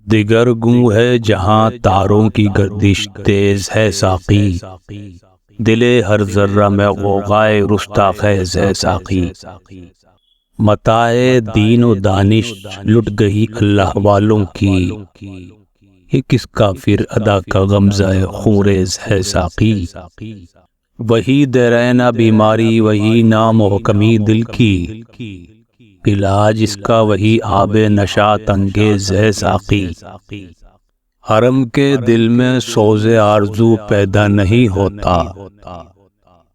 دیگر گوں ہے جہاں تاروں کی گردش تیز ہے ساقی، دل ہر ذرہ میں غوغائے رشتہ خیز ہے ساقی۔ متاع دین و دانش لٹ گئی اللہ والوں کی، یہ کس کافر ادا کا غمزہ خوریز ہے ساقی۔ وہی دیرینہ بیماری، وہی نامحکمی دل کی، علاج اس کا وہی آب نشاط انگیز ہے ساقی۔ حرم کے دل میں سوز آرزو پیدا نہیں ہوتا،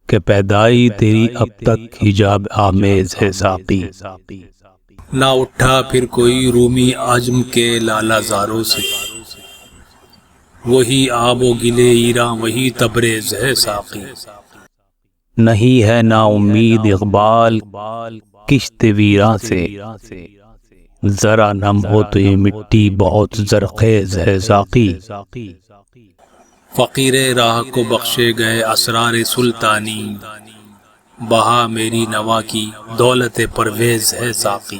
کہ پیدائی تیری اب تک حجاب آمیز ہے ساقی۔ نہ اٹھا پھر کوئی رومی عجم کے لالا زاروں سے، وہی آب و گلے ایراں وہی تبریز ہے ساقی۔ نہیں ہے نا امید اقبال کشت ویراں سے، ذرا نم ہو تو یہ مٹی بہت زرخیز ہے ساقی۔ فقیر راہ کو بخشے گئے اسرار سلطانی، بہا میری نوا کی دولت پرویز ہے ساقی۔